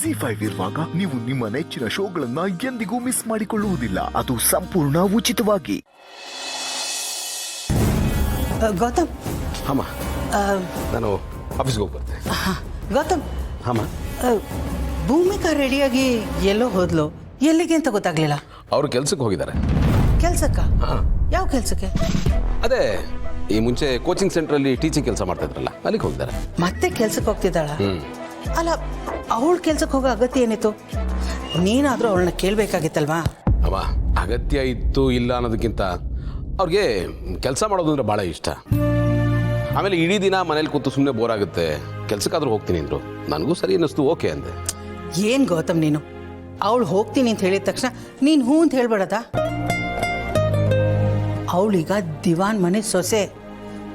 ZEE5 ಇರುವಾಗ ನೀವು ನಿಮ್ಮ ನೆಚ್ಚಿನ ಶೋಗಳನ್ನ ಎಂದಿಗೂ ಮಿಸ್ ಮಾಡಿಕೊಳ್ಳುವುದಿಲ್ಲ. ಅದು ಸಂಪೂರ್ಣ ಉಚಿತವಾಗಿ. ಗೌತಮ್. ಹಾಂ ನಾನು ಆಫೀಸ್ಗೆ ಹೋಗಿ ಬರ್ತೀನಿ. ಗೌತಮ್. ಹಾಂ ಭೂಮಿಕಾ ರೆಡಿಯಾಗಿ ಎಲ್ಲೋ ಹೋದ್ಲು, ಎಲ್ಲಿಗೆ ಅಂತ ಗೊತ್ತಾಗ್ಲಿಲ್ಲ. ಅವರು ಕೆಲ್ಸಕ್ಕೆ ಹೋಗಿದ್ದಾರೆ. ಕೆಲ್ಸಕ್ಕ? ಯಾವ ಕೆಲ್ಸಕ್ಕೆ? ಅದೇ ಈ ಮುಂಚೆ ಕೋಚಿಂಗ್ ಸೆಂಟ್ರಲ್ಲಿ ಟೀಚಿಂಗ್ ಕೆಲಸ ಮಾಡ್ತಾ ಇದ್ರಲ್ಲ, ಅಲ್ಲಿಗೆ ಹೋಗಿದ್ದಾರೆ. ಮತ್ತೆ ಕೆಲ್ಸಕ್ಕೆ ಹೋಗ್ತಿದ್ದಾಳ? ಅಲ್ಲ, ಅವಳು ಕೆಲ್ಸಕ್ಕೆ ಹೋಗೋ ಅಗತ್ಯ ಏನಿತ್ತು? ನೀನಾದ್ರೂ ಅವಳನ್ನ ಕೇಳಬೇಕಾಗಿತ್ತಲ್ವಾ? ಅವ ಅಗತ್ಯ ಇತ್ತು ಇಲ್ಲ ಅನ್ನೋದಕ್ಕಿಂತ ಅವ್ರಿಗೆ ಕೆಲಸ ಮಾಡೋದು ಅಂದ್ರೆ ಭಾಳ ಇಷ್ಟ. ಆಮೇಲೆ ಇಡೀ ದಿನ ಮನೇಲಿ ಕೂತು ಸುಮ್ಮನೆ ಬೋರ್ ಆಗುತ್ತೆ, ಕೆಲ್ಸಕ್ಕಾದ್ರೂ ಹೋಗ್ತೀನಿ ಅಂದರು. ನನಗೂ ಸರಿ ಅನ್ನಿಸ್ತು, ಓಕೆ ಅಂದೆ. ಏನ್ ಗೌತಮ್ ನೀನು, ಅವಳು ಹೋಗ್ತೀನಿ ಅಂತ ಹೇಳಿದ ತಕ್ಷಣ ನೀನು ಹ್ಞೂ ಅಂತ ಹೇಳ್ಬೇಡದ? ಅವಳೀಗ ದಿವಾನ್ ಮನೆ ಸೊಸೆ,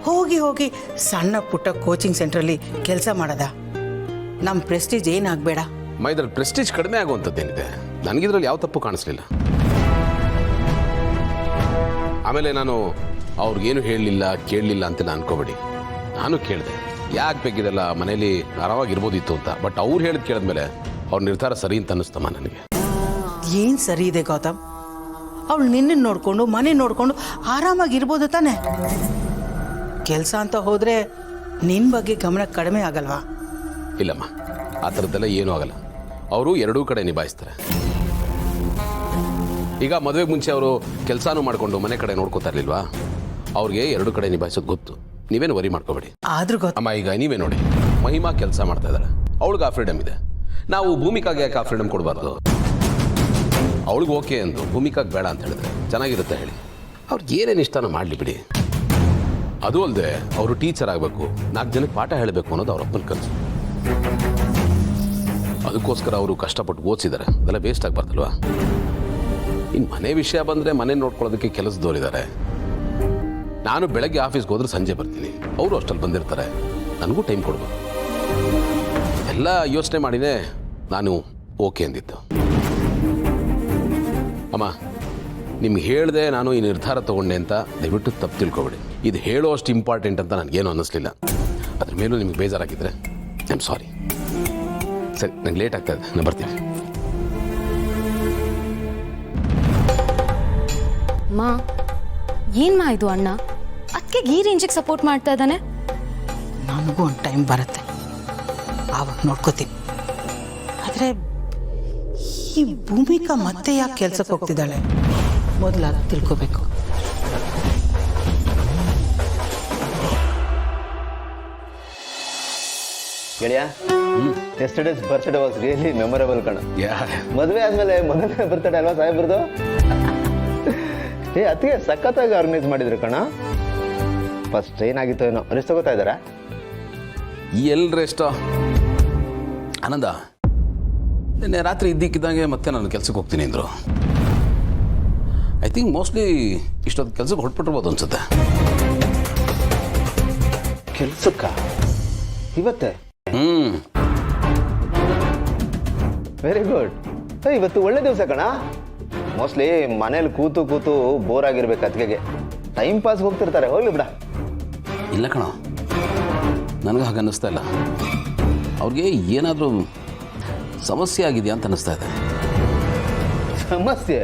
ಹೋಗಿ ಹೋಗಿ ಸಣ್ಣ ಪುಟ್ಟ ಕೋಚಿಂಗ್ ಸೆಂಟ್ರಲ್ಲಿ ಕೆಲಸ ಮಾಡದ? ನಮ್ಮ ಪ್ರೆಸ್ಟೀಜ್ ಏನಾಗಬೇಡ. ಇದ್ರಲ್ಲಿ ಪ್ರೆಸ್ಟೀಜ್ ಕಡಿಮೆ ಆಗುವಂಥದ್ದೇನಿದೆ? ನನಗಿದ್ರಲ್ಲಿ ಯಾವ ತಪ್ಪು ಕಾಣಿಸ್ಲಿಲ್ಲ. ಆಮೇಲೆ ನಾನು ಅವ್ರಿಗೇನು ಹೇಳಲಿಲ್ಲ ಕೇಳಲಿಲ್ಲ ಅಂತೆಲ್ಲ ಅನ್ಕೋಬೇಡಿ. ನಾನು ಕೇಳಿದೆ, ಯಾಕೆ ಬೇಕಿದೆಲ್ಲ ಮನೇಲಿ ಆರಾಮಾಗಿರ್ಬೋದಿತ್ತು ಅಂತ. ಬಟ್ ಅವ್ರು ಹೇಳಿದ್ ಕೇಳಿದ್ಮೇಲೆ ಅವ್ರ ನಿರ್ಧಾರ ಸರಿ ಅಂತ ಅನ್ನಿಸ್ತಮ್ಮ ನನಗೆ. ಏನು ಸರಿ ಇದೆ ಗೌತಮ್? ಅವಳು ನಿನ್ನನ್ನು ನೋಡಿಕೊಂಡು ಮನೆ ನೋಡಿಕೊಂಡು ಆರಾಮಾಗಿರ್ಬೋದು ತಾನೆ? ಕೆಲಸ ಅಂತ ಹೋದರೆ ನಿನ್ನ ಬಗ್ಗೆ ಗಮನ ಕಡಿಮೆ ಆಗಲ್ವಾ? ಇಲ್ಲಮ್ಮ, ಆ ಥರದ್ದೆಲ್ಲ ಏನೂ ಆಗಲ್ಲ. ಅವರು ಎರಡೂ ಕಡೆ ನಿಭಾಯಿಸ್ತಾರೆ. ಈಗ ಮದುವೆಗೆ ಮುಂಚೆ ಅವರು ಕೆಲಸನೂ ಮಾಡಿಕೊಂಡು ಮನೆ ಕಡೆ ನೋಡ್ಕೋತಾ ಇರಲಿಲ್ವಾ? ಅವ್ರಿಗೆ ಎರಡೂ ಕಡೆ ನಿಭಾಯಿಸೋದು ಗೊತ್ತು. ನೀವೇನು ವರಿ ಮಾಡ್ಕೋಬೇಡಿ. ಆದ್ರೂ ಅಮ್ಮ, ಈಗ ನೀವೇ ನೋಡಿ, ಮಹಿಮಾ ಕೆಲಸ ಮಾಡ್ತಾ ಇದ್ದಾಳೆ, ಅವಳಿಗೆ ಆ ಫ್ರೀಡಮ್ ಇದೆ. ನಾವು ಭೂಮಿಕಾಗೆ ಯಾಕೆ ಆ ಫ್ರೀಡಮ್ ಕೊಡಬಾರ್ದು? ಅವಳಿಗೆ ಓಕೆ ಅಂದು ಭೂಮಿಕಾಗೆ ಬೇಡ ಅಂತ ಹೇಳಿದ್ರೆ ಚೆನ್ನಾಗಿರುತ್ತೆ ಹೇಳಿ. ಅವ್ರಿಗೆ ಏನೇನು ಇಷ್ಟನೋ ಮಾಡಲಿ ಬಿಡಿ. ಅದು ಅಲ್ಲದೆ ಅವರು ಟೀಚರ್ ಆಗಬೇಕು, 4 ಜನಕ್ಕೆ ಪಾಠ ಹೇಳಬೇಕು ಅನ್ನೋದು ಅವ್ರ ಅಪ್ಪನ ಕನಸು. ಅದಕ್ಕೋಸ್ಕರ ಅವರು ಕಷ್ಟಪಟ್ಟು ಓದಿಸಿದ್ದಾರೆ. ಅದೆಲ್ಲ ವೇಸ್ಟ್ ಆಗಬಾರ್ದಲ್ವಾ? ಇನ್ನು ಮನೆ ವಿಷಯ ಬಂದರೆ ಮನೆ ನೋಡ್ಕೊಳ್ಳೋದಕ್ಕೆ ಕೆಲಸದವರಿದ್ದಾರೆ. ನಾನು ಬೆಳಗ್ಗೆ ಆಫೀಸ್ಗೆ ಹೋದ್ರೆ ಸಂಜೆ ಬರ್ತೀನಿ, ಅವರು ಅಷ್ಟಲ್ಲಿ ಬಂದಿರ್ತಾರೆ. ನನಗೂ ಟೈಮ್ ಕೊಡ್ಬೇಕು. ಎಲ್ಲ ಯೋಚನೆ ಮಾಡಿನೇ ನಾನು ಓಕೆ ಅಂದಿದ್ದು. ಅಮ್ಮ, ನಿಮ್ಗೆ ಹೇಳಿದೆ ನಾನು ಈ ನಿರ್ಧಾರ ತೊಗೊಂಡೆ ಅಂತ ದಯವಿಟ್ಟು ತಪ್ಪು ತಿಳ್ಕೊಬೇಡಿ. ಇದು ಹೇಳೋ ಅಷ್ಟು ಇಂಪಾರ್ಟೆಂಟ್ ಅಂತ ನನಗೇನು ಅನ್ನಿಸ್ಲಿಲ್ಲ. ಅದ್ರ ಮೇಲೂ ನಿಮ್ಗೆ ಬೇಜಾರಾಗಿದ್ದರೆ ಐ ಆಮ್ ಸಾರಿ. ಸರಿ, ನಂಗೆ ಲೇಟ್ ಆಗ್ತಾ ಇದೆ, ನಾನು ಬರ್ತೀನಿ. ಮಾ, ಏನ್ಮಾ ಇದು ಅಣ್ಣ ಅದಕ್ಕೆ ಈ ರೇಂಜಿಗೆ ಸಪೋರ್ಟ್ ಮಾಡ್ತಾ ಇದ್ದಾನೆ? ನನಗೂ ಒಂದು ಟೈಮ್ ಬರುತ್ತೆ, ಆವಾಗ ನೋಡ್ಕೋತೀನಿ. ಆದರೆ ಈ ಭೂಮಿಕಾ ಮತ್ತೆ ಯಾಕೆ ಕೆಲ್ಸಕ್ಕೆ ಹೋಗ್ತಿದ್ದಾಳೆ? ಮೊದಲಾಗಿ ತಿಳ್ಕೋಬೇಕು. ಗೆಳೆಯ, ಯೆಸ್ಟರ್ಡೇಸ್ ಬರ್ತ್ಡೇ ವಾಸ್ ರಿಯಲಿ ಮೆಮೊರೇಬಲ್ ಕಣ. ಮದುವೆ ಆದ್ಮೇಲೆ ಮೊದಲನೇ ಬರ್ತಡೇ ಅಲ್ವಾ ಸಾಹೇಬ್ರದು? ಅದಕ್ಕೆ ಸಖತ್ತಾಗಿ ಆರ್ಗನೈಸ್ ಮಾಡಿದ್ರು ಕಣ. ಫಸ್ಟ್ ಏನಾಗಿತ್ತು ಏನೋ ರೆಸ್ಟ್ ತಗೋತಾ ಇದ್ದಾರಾ? ಎಲ್ಲಿ ರೆಸ್ಟ್ ಆನಂದ? ನಿನ್ನೆ ರಾತ್ರಿ ಇದ್ದಕ್ಕಿದ್ದಂಗೆ ಮತ್ತೆ ನಾನು ಕೆಲ್ಸಕ್ಕೆ ಹೋಗ್ತೀನಿ ಅಂದರು. ಐ ಥಿಂಕ್ ಮೋಸ್ಟ್ಲಿ ಇಷ್ಟೊಂದು ಕೆಲ್ಸಕ್ಕೆ ಹೊರಟ್ಬಿಟ್ಟಿರ್ಬೋದು ಅನ್ಸುತ್ತೆ. ಕೆಲ್ಸಕ್ಕ ಇವತ್ತೇ? Very good. ಇವತ್ತು ಒಳ್ಳೆ ದಿವಸ ಕಣ. ಮೋಸ್ಟ್ಲಿ ಮನೇಲಿ ಕೂತು ಕೂತು ಬೋರ್ ಆಗಿರ್ಬೇಕು, ಅದಕ್ಕೆ ಟೈಮ್ ಪಾಸ್ ಹೋಗ್ತಿರ್ತಾರೆ. ಹೋಗ್ಲಿ ಬಿಡ. ಇಲ್ಲ ಕಣ, ನನಗೂ ಹಾಗೆ ಅನ್ನಿಸ್ತಾ ಇಲ್ಲ. ಅವ್ರಿಗೆ ಏನಾದರೂ ಸಮಸ್ಯೆ ಆಗಿದೆಯಾ ಅಂತ ಅನ್ನಿಸ್ತಾ ಇದೆ. ಸಮಸ್ಯೆ?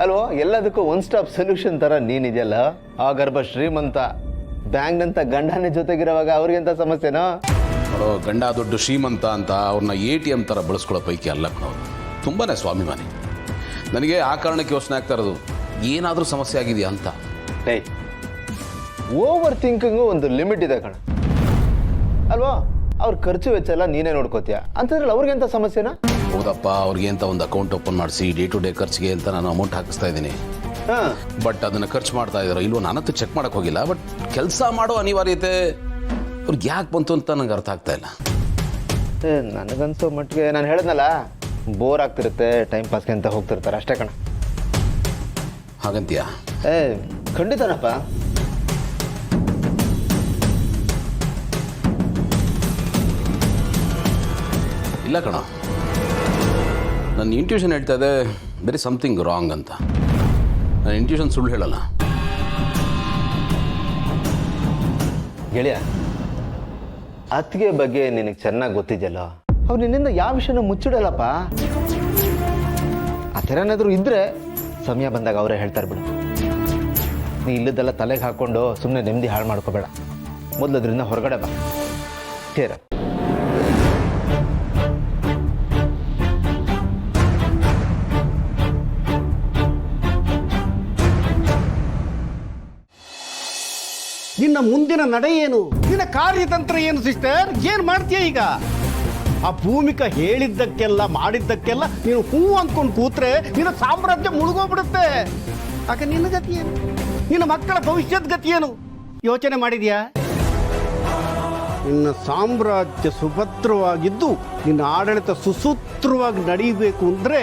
ಅಲ್ವೋ, ಎಲ್ಲದಕ್ಕೂ ಒನ್ ಸ್ಟಾಪ್ ಸೊಲ್ಯೂಷನ್ ಥರ ನೀನಿದೆಯಲ್ಲ. ಆ ಗರ್ಭ ಶ್ರೀಮಂತ ಬ್ಯಾಂಕ್ನಂತ ಗಂಡನೇ ಜೊತೆಗಿರುವಾಗ ಅವ್ರಿಗೆಂತ ಸಮಸ್ಯೆನೋ? ಗಂಡ ದೊಡ್ಡ ಶ್ರೀಮಂತ ಅಂತ ಅವ್ರನ್ನ ATM ಥರ ಬಳಸ್ಕೊಳ್ಳೋ ಪೈಕಿ ಅಲ್ಲ ಕಣ. ತುಂಬಾ ಸ್ವಾಭಿಮಾನಿ. ನನಗೆ ಆ ಕಾರಣಕ್ಕೆ ಯೋಚನೆ ಆಗ್ತಾ ಇರೋದು, ಏನಾದರೂ ಸಮಸ್ಯೆ ಆಗಿದೆಯಾ ಅಂತ. ಓವರ್ ಥಿಂಕಿಂಗು ಒಂದು ಲಿಮಿಟ್ ಇದೆ ಕಣ, ಅಲ್ವಾ? ಅವ್ರ ಖರ್ಚು ವೆಚ್ಚ ಎಲ್ಲ ನೀನೇ ನೋಡ್ಕೋತೀಯ ಅಂತಂದ್ರೆ ಅವ್ರಿಗೆಂತ ಸಮಸ್ಯೆನಾ? ಹೌದಪ್ಪ, ಅವ್ರಿಗೆ ಅಂತ ಒಂದು ಅಕೌಂಟ್ ಓಪನ್ ಮಾಡಿಸಿ ಡೇ ಟು ಡೇ ಖರ್ಚಿಗೆ ಅಂತ ನಾನು ಅಮೌಂಟ್ ಹಾಕಿಸ್ತಾ ಇದ್ದೀನಿ. ಬಟ್ ಅದನ್ನು ಖರ್ಚು ಮಾಡ್ತಾ ಇದ್ದಾರೋ ಇಲ್ವೋ ನಾನಂತೂ ಚೆಕ್ ಮಾಡೋಕ್ಕೆ ಹೋಗಿಲ್ಲ. ಬಟ್ ಕೆಲಸ ಮಾಡೋ ಅನಿವಾರ್ಯತೆ ಅವ್ರಿಗೆ ಯಾಕೆ ಬಂತು ಅಂತ ನನಗೆ ಅರ್ಥ ಆಗ್ತಾ ಇಲ್ಲ. ನನಗನ್ಸೋ ಮಟ್ಟಿಗೆ ನಾನು ಹೇಳಿದ್ನಲ್ಲ, ಬೋರ್ ಆಗ್ತಿರುತ್ತೆ, ಟೈಮ್ ಪಾಸ್ಗೆ ಅಂತ ಹೋಗ್ತಿರ್ತಾರೆ ಅಷ್ಟೇ ಕಣ. ಹಾಗಂತೀಯ? ಖಂಡಿತನಪ್ಪ. ಇಲ್ಲ ಕಣ, ನನ್ನ ಇಂಟ್ಯೂಷನ್ ಹೇಳ್ತಾ ಇದೆ ವೆರಿ ಸಮಥಿಂಗ್ ರಾಂಗ್ ಅಂತ. ನನ್ನ ಇಂಟ್ಯೂಷನ್ ಸುಳ್ಳು ಹೇಳಲ್ಲ. ಗೆಳೆಯ, ಅತ್ತಿಗೆ ಬಗ್ಗೆ ನಿನಗೆ ಚೆನ್ನಾಗಿ ಗೊತ್ತಿದೆಯಲ್ಲ, ಅವ್ರು ನಿನ್ನಿಂದ ಯಾವ ವಿಷಯನೂ ಮುಚ್ಚಿಡಲ್ಲಪ್ಪ. ಆ ಥರ ಏನಾದರೂ ಇದ್ದರೆ ಸಮಯ ಬಂದಾಗ ಅವರೇ ಹೇಳ್ತಾರೆ ಬಿಡು. ನೀ ಇಲ್ಲದೆಲ್ಲ ತಲೆಗೆ ಹಾಕ್ಕೊಂಡು ಸುಮ್ಮನೆ ನೆಮ್ಮದಿ ಹಾಳು ಮಾಡ್ಕೋಬೇಡ. ಮೊದಲು ಅದರಿಂದ ಹೊರಗಡೆ ಬಾ. ಕೇರ ನಿನ್ನ ಮುಂದಿನ ನಡೆ ಏನು, ನಿನ್ನ ಕಾರ್ಯತಂತ್ರ ಏನು ಸಿಸ್ಟರ್? ಏನು ಮಾಡ್ತೀಯ ಈಗ? ಆ ಭೂಮಿಕಾ ಹೇಳಿದ್ದಕ್ಕೆಲ್ಲ ಮಾಡಿದ್ದಕ್ಕೆಲ್ಲ ನೀನು ಹೂ ಅಂದ್ಕೊಂಡು ಕೂತ್ರೆ ನಿನ್ನ ಸಾಮ್ರಾಜ್ಯ ಮುಳುಗೋಗ್ಬಿಡುತ್ತೆ. ಆಗ ನಿನ್ನ ಗತಿ ಏನು? ನಿನ್ನ ಮಕ್ಕಳ ಭವಿಷ್ಯದ ಗತಿ ಏನು ಯೋಚನೆ ಮಾಡಿದ್ಯಾ? ನಿನ್ನ ಸಾಮ್ರಾಜ್ಯ ಸುಭದ್ರವಾಗಿದ್ದು ನಿನ್ನ ಆಡಳಿತ ಸುಸೂತ್ರವಾಗಿ ನಡೀಬೇಕು ಅಂದರೆ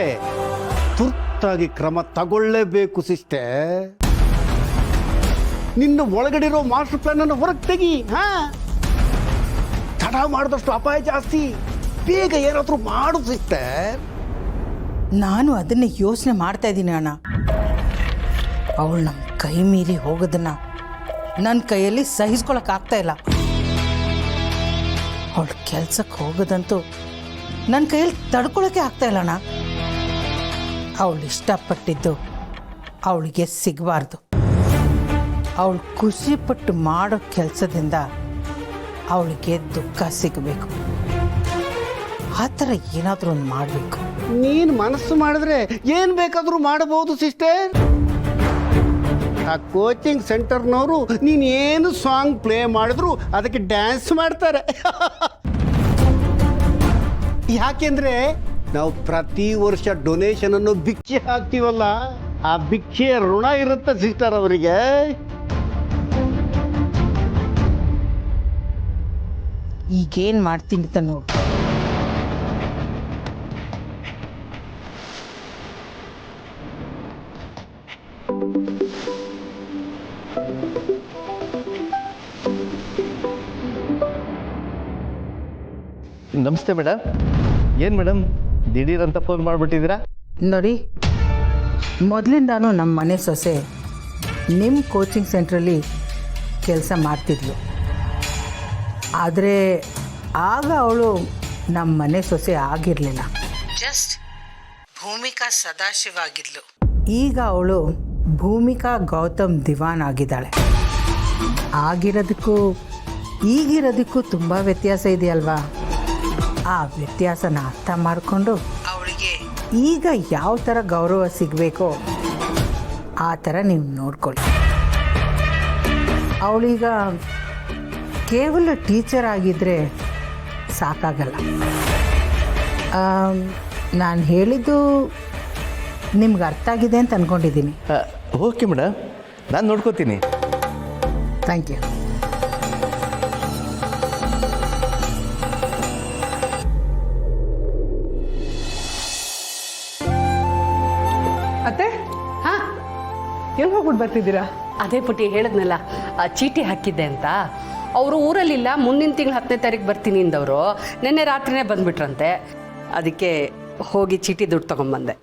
ತುರ್ತಾಗಿ ಕ್ರಮ ತಗೊಳ್ಳೇಬೇಕು ಸಿಸ್ಟರ್. ನಿನ್ನ ಒಳಗಡೆ ಇರೋ ಮಾಸ್ಟರ್ ಪ್ಲಾನ್ ಅನ್ನು ಹೊರಗೆ ತೆಗಿ. ತಡ ಮಾಡಿದಷ್ಟು ಅಪಾಯ ಜಾಸ್ತಿ. ಬೇಗ ಏನಾದರೂ ಮಾಡು ಸಿಸ್ಟರ್. ನಾನು ಅದನ್ನೇ ಯೋಚನೆ ಮಾಡ್ತಾ ಇದ್ದೀನಿ ಅಣ್ಣ. ಅವಳು ನಮ್ಮ ಕೈ ಮೀರಿ ಹೋಗೋದನ್ನ ನನ್ನ ಕೈಯಲ್ಲಿ ಸಹಿಸ್ಕೊಳಕ್ಕಾಗ್ತಾ ಇಲ್ಲ. ಅವಳು ಕೆಲ್ಸಕ್ಕೆ ಹೋಗೋದಂತೂ ನನ್ನ ಕೈಯಲ್ಲಿ ತಡ್ಕೊಳಕ್ಕೆ ಆಗ್ತಾ ಇಲ್ಲ ಅಣ್ಣ. ಅವಳು ಇಷ್ಟಪಟ್ಟಿದ್ದು ಅವಳಿಗೆ ಸಿಗಬಾರ್ದು. ಅವಳು ಖುಷಿಪಟ್ಟು ಮಾಡೋ ಕೆಲಸದಿಂದ ಅವಳಿಗೆ ದುಃಖ ಸಿಗಬೇಕು. ಆ ಥರ ಏನಾದರೂ ಒಂದು ಮಾಡಬೇಕು. ನೀನು ಮನಸ್ಸು ಮಾಡಿದ್ರೆ ಏನು ಬೇಕಾದರೂ ಮಾಡಬಹುದು ಸಿಸ್ಟರ್. ಆ ಕೋಚಿಂಗ್ ಸೆಂಟರ್ನವರು ನೀನು ಏನು ಸಾಂಗ್ ಪ್ಲೇ ಮಾಡಿದ್ರು ಅದಕ್ಕೆ ಡ್ಯಾನ್ಸ್ ಮಾಡ್ತಾರೆ. ಯಾಕೆಂದ್ರೆ ನಾವು ಪ್ರತಿ ವರ್ಷ ಡೊನೇಷನ್ ಅನ್ನು ಭಿಕ್ಷೆ ಹಾಕ್ತೀವಲ್ಲ, ಆ ಭಿಕ್ಷೆಯ ಋಣ ಇರುತ್ತೆ ಸಿಸ್ಟರ್ ಅವರಿಗೆ. ಈಗೇನು ಮಾಡ್ತೀನಿ ಅಂತ ನೋಡು. ನಮಸ್ತೆ ಮೇಡಮ್. ಏನು ಮೇಡಮ್ ದಿಢೀರ್ ಅಂತ ಫೋನ್ ಮಾಡಿಬಿಟ್ಟಿದ್ದೀರಾ? ನೋಡಿ, ಮೊದಲಿಂದಾನು ನಮ್ಮ ಮನೆ ಸೊಸೆ ನಿಮ್ಮ ಕೋಚಿಂಗ್ ಸೆಂಟ್ರಲ್ಲಿ ಕೆಲಸ ಮಾಡ್ತಿದ್ಲು. ಆದರೆ ಆಗ ಅವಳು ನಮ್ಮ ಮನೆ ಸೊಸೆ ಆಗಿರಲಿಲ್ಲ. ಜಸ್ಟ್ ಭೂಮಿಕಾ ಸದಾಶಿವ ಆಗಿದ್ಲು. ಈಗ ಅವಳು ಭೂಮಿಕಾ ಗೌತಮ್ ದಿವಾನ್ ಆಗಿದ್ದಾಳೆ. ಆಗಿರೋದಕ್ಕೂ ಈಗಿರೋದಕ್ಕೂ ತುಂಬ ವ್ಯತ್ಯಾಸ ಇದೆಯಲ್ವಾ? ಆ ವ್ಯತ್ಯಾಸನ ಅರ್ಥ ಮಾಡಿಕೊಂಡು ಅವಳಿಗೆ ಈಗ ಯಾವ ಥರ ಗೌರವ ಸಿಗಬೇಕೋ ಆ ಥರ ನೀವು ನೋಡ್ಕೊಳ್ಳಿ. ಅವಳೀಗ ಕೇವಲ ಟೀಚರ್ ಆಗಿದ್ದರೆ ಸಾಕಾಗಲ್ಲ. ನಾನು ಹೇಳಿದ್ದು ನಿಮ್ಗೆ ಅರ್ಥ ಆಗಿದೆ ಅಂತ ಅಂದ್ಕೊಂಡಿದ್ದೀನಿ. ಓಕೆ ಮೇಡಮ್, ನಾನು ನೋಡ್ಕೋತೀನಿ. Thank you. ಅತ್ತೆ, ಎಲ್ಲಿ ಹೋಗ್ಬಿಟ್ಟು ಬರ್ತಿದ್ದೀರಾ? ಅದೇ ಪುಟ್ಟಿ ಹೇಳಿದ್ನಲ್ಲ, ಚೀಟಿ ಹಾಕಿದ್ದೆ ಅಂತ. ಅವರು ಊರಲ್ಲಿಲ್ಲ, ಮುಂದಿನ ತಿಂಗಳು 10ನೇ ತಾರೀಕು ಬರ್ತೀನಿ ಅಂದವರು. ನಿನ್ನೆ ರಾತ್ರಿನೇ ಬಂದ್ಬಿಟ್ರಂತೆ. ಅದಕ್ಕೆ ಹೋಗಿ ಚೀಟಿ ದುಡ್ಡು ತಗೊಂಡ್ಬಂದೆ.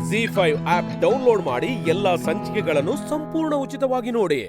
ZEE5 ಆಪ್ ಡೌನ್ಲೋಡ್ ಮಾಡಿ ಎಲ್ಲಾ ಸಂಚಿಕೆಗಳನ್ನು ಸಂಪೂರ್ಣ ಉಚಿತವಾಗಿ ನೋಡಿ.